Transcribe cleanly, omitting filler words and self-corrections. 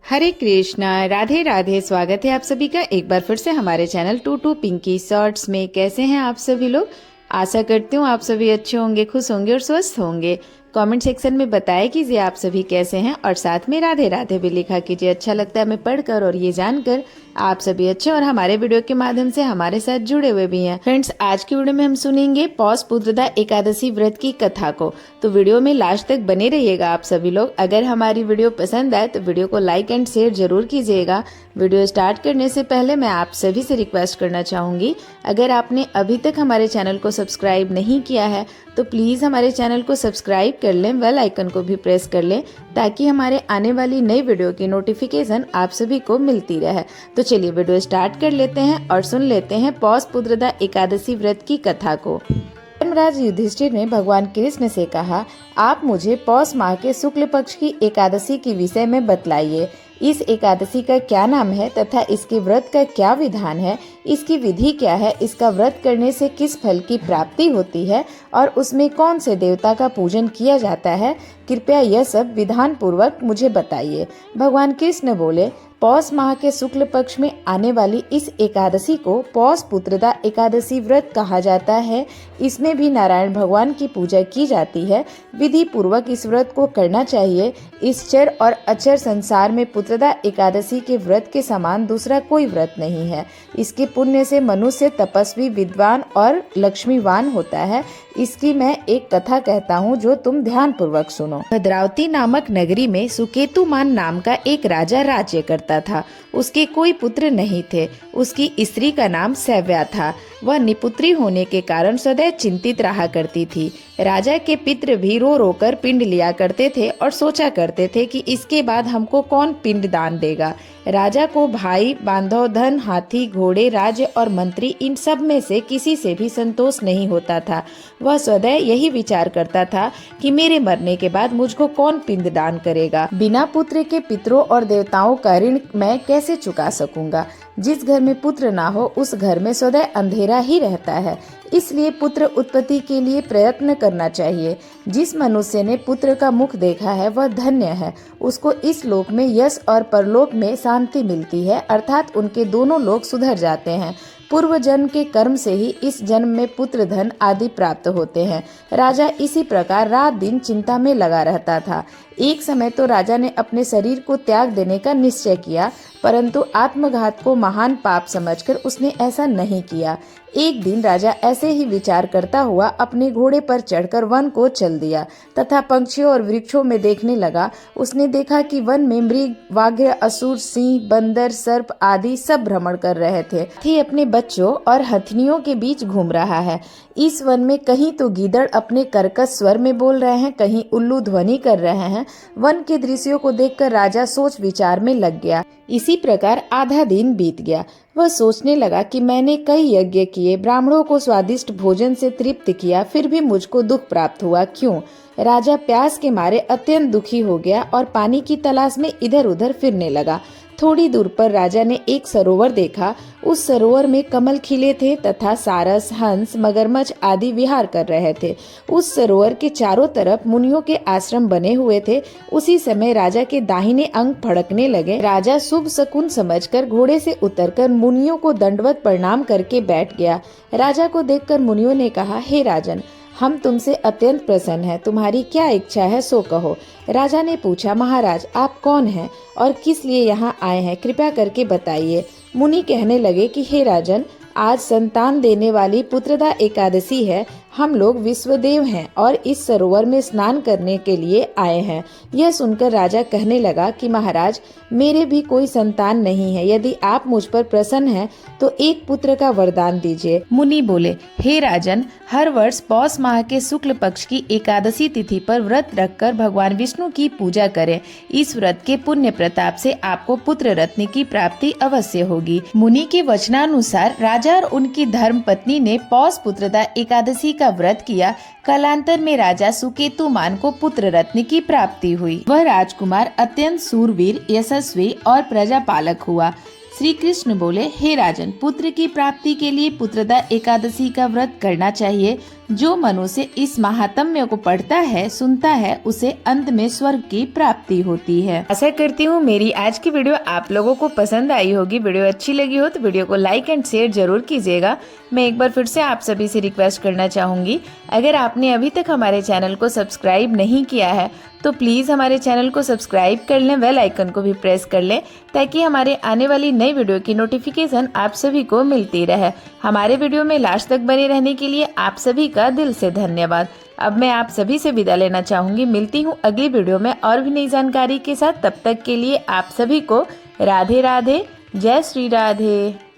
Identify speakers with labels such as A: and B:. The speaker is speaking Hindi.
A: हरे कृष्णा, राधे राधे। स्वागत है आप सभी का एक बार फिर से हमारे channel Tutu Pinky Shorts में। कैसे हैं आप सभी लोग? आशा करती हूँ आप सभी अच्छे होंगे, खुश होंगे और स्वस्थ होंगे। कमेंट सेक्शन में बताया कीजिए आप सभी कैसे हैं और साथ में राधे राधे भी लिखा कीजिए। अच्छा लगता है हमें पढ़कर और ये जानकर आप सभी अच्छे और हमारे वीडियो के माध्यम से हमारे साथ जुड़े हुए भी हैं। फ्रेंड्स, आज की वीडियो में हम सुनेंगे पौष पुत्रदा एकादशी व्रत की कथा को, तो वीडियो में लास्ट तक बने रहिएगा आप सभी लोग। अगर हमारी वीडियो पसंद आए तो वीडियो को लाइक एंड शेयर जरूर कीजिएगा। वीडियो स्टार्ट करने से पहले मैं आप सभी से रिक्वेस्ट करना चाहूंगी, अगर आपने अभी तक हमारे चैनल को सब्सक्राइब नहीं किया है तो प्लीज हमारे चैनल को सब्सक्राइब कर लें, बेल आइकन को भी प्रेस कर लें ताकि हमारे आने वाली नई वीडियो की नोटिफिकेशन आप सभी को मिलती रहे। तो चलिए वीडियो स्टार्ट कर लेते हैं और सुन लेते हैं पौष पुत्रदा एकादशी व्रत की कथा को। धर्मराज युधिष्ठिर ने भगवान कृष्ण से कहा, आप मुझे पौष माह के शुक्ल पक्ष की एकादशी के विषय में बतलाइए। इस एकादशी का क्या नाम है तथा इसके व्रत का क्या विधान है, इसकी विधि क्या है, इसका व्रत करने से किस फल की प्राप्ति होती है और उसमें कौन से देवता का पूजन किया जाता है, कृपया यह सब विधान पूर्वक मुझे बताइए। भगवान कृष्ण बोले, पौष माह के शुक्ल पक्ष में आने वाली इस एकादशी को पौष पुत्रदा एकादशी व्रत कहा जाता है। इसमें भी नारायण भगवान की पूजा की जाती है। विधि पूर्वक इस व्रत को करना चाहिए। इस चर और अचर संसार में पुत्रदा एकादशी के व्रत के समान दूसरा कोई व्रत नहीं है। इसके पुण्य से मनुष्य तपस्वी, विद्वान और लक्ष्मीवान होता है। इसकी मैं एक कथा कहता हूँ जो तुम ध्यान पूर्वक सुनो। भद्रावती नामक नगरी में सुकेतुमान नाम का एक राजा राज्य करता था। उसके कोई पुत्र नहीं थे। उसकी स्त्री का नाम सैव्या था। वह निपुत्री होने के कारण सदैव चिंतित रहा करती थी। राजा के पितृ भी रो रो कर पिंड लिया करते थे और सोचा करते थे कि इसके बाद हमको कौन पिंड दान देगा। राजा को भाई, बांधव, धन, हाथी, घोड़े, राज्य और मंत्री, इन सब में से किसी से भी संतोष नहीं होता था। वह सदैव यही विचार करता था कि मेरे मरने के बाद मुझको कौन पिंड दान करेगा। बिना पुत्र के पितरों और देवताओं का ऋण मैं कैसे चुका सकूंगा। जिस घर में पुत्र ना हो उस घर में सदैव अंधेरा ही रहता है। इसलिए पुत्र उत्पत्ति के लिए प्रयत्न करना चाहिए। जिस मनुष्य ने पुत्र का मुख देखा है वह धन्य है। उसको इस लोक में यश और परलोक में शांति मिलती है, अर्थात उनके दोनों लोक सुधर जाते हैं। पूर्व जन्म के कर्म से ही इस जन्म में पुत्र, धन आदि प्राप्त होते हैं। राजा इसी प्रकार रात दिन चिंता में लगा रहता था। एक समय तो राजा ने अपने शरीर को त्याग देने का निश्चय किया, परंतु आत्मघात को महान पाप समझकर उसने ऐसा नहीं किया। एक दिन राजा ऐसे ही विचार करता हुआ अपने घोड़े पर चढ़कर वन को चल दिया तथा पंछियों और वृक्षों में देखने लगा। उसने देखा कि वन में मृग, व्याघ्र, असुर, सिंह, बंदर, सर्प आदि सब भ्रमण कर रहे थे। हाथी अपने बच्चों और हथनियों के बीच घूम रहा है। इस वन में कहीं तो गीदड़ अपने कर्कश स्वर में बोल रहे हैं, कहीं उल्लू ध्वनि कर रहे हैं। वन के दृश्यों को देखकर राजा सोच विचार में लग गया। इसी प्रकार आधा दिन बीत गया। वह सोचने लगा कि मैंने कई यज्ञ किए, ब्राह्मणों को स्वादिष्ट भोजन से तृप्त किया, फिर भी मुझको दुख प्राप्त हुआ, क्यों? राजा प्यास के मारे अत्यंत दुखी हो गया और पानी की तलाश में इधर उधर फिरने लगा। थोड़ी दूर पर राजा ने एक सरोवर देखा। उस सरोवर में कमल खिले थे तथा सारस, हंस, मगरमच्छ आदि विहार कर रहे थे। उस सरोवर के चारों तरफ मुनियों के आश्रम बने हुए थे। उसी समय राजा के दाहिने अंग फड़कने लगे। राजा शुभ शकुन समझकर घोड़े से उतरकर मुनियों को दंडवत प्रणाम करके बैठ गया। राजा को देखकर मुनियों ने कहा, हे राजन, हम तुमसे अत्यंत प्रसन्न हैं। तुम्हारी क्या इच्छा है सो कहो। राजा ने पूछा, महाराज आप कौन हैं और किस लिए यहाँ आए हैं, कृपया करके बताइए। मुनि कहने लगे कि हे राजन, आज संतान देने वाली पुत्रदा एकादशी है। हम लोग विश्वदेव हैं और इस सरोवर में स्नान करने के लिए आए हैं। यह सुनकर राजा कहने लगा कि महाराज, मेरे भी कोई संतान नहीं है। यदि आप मुझ पर प्रसन्न हैं तो एक पुत्र का वरदान दीजिए। मुनि बोले, हे राजन, हर वर्ष पौष माह के शुक्ल पक्ष की एकादशी तिथि पर व्रत रखकर भगवान विष्णु की पूजा करें। इस व्रत के पुण्य प्रताप से आपको पुत्र रत्न की प्राप्ति अवश्य होगी। मुनि के वचनानुसार राजा और उनकी धर्म पत्नी ने पौष पुत्रदा एकादशी का व्रत किया। कालांतर में राजा सुकेतुमान को पुत्र रत्न की प्राप्ति हुई। वह राजकुमार अत्यंत सूरवीर, यशस्वी और प्रजापालक हुआ। श्री कृष्ण बोले, हे राजन, पुत्र की प्राप्ति के लिए पुत्रदा एकादशी का व्रत करना चाहिए। जो मनुष्य इस महात्म्य को पढ़ता है, सुनता है, उसे अंत में स्वर्ग की प्राप्ति होती है। आशा करती हूँ मेरी आज की वीडियो आप लोगों को पसंद आई होगी। वीडियो अच्छी लगी हो तो वीडियो को लाइक एंड शेयर जरूर कीजिएगा। मैं एक बार फिर से आप सभी से रिक्वेस्ट करना चाहूंगी, अगर आपने अभी तक हमारे चैनल को सब्सक्राइब नहीं किया है तो प्लीज़ हमारे चैनल को सब्सक्राइब कर लें, बेल आइकन को भी प्रेस कर लें, ताकि हमारे आने वाली नई वीडियो की नोटिफिकेशन आप सभी को मिलती रहे। हमारे वीडियो में लास्ट तक बने रहने के लिए आप सभी का दिल से धन्यवाद। अब मैं आप सभी से विदा लेना चाहूंगी। मिलती हूँ अगली वीडियो में और भी नई जानकारी के साथ। तब तक के लिए आप सभी को राधे राधे, जय श्री राधे।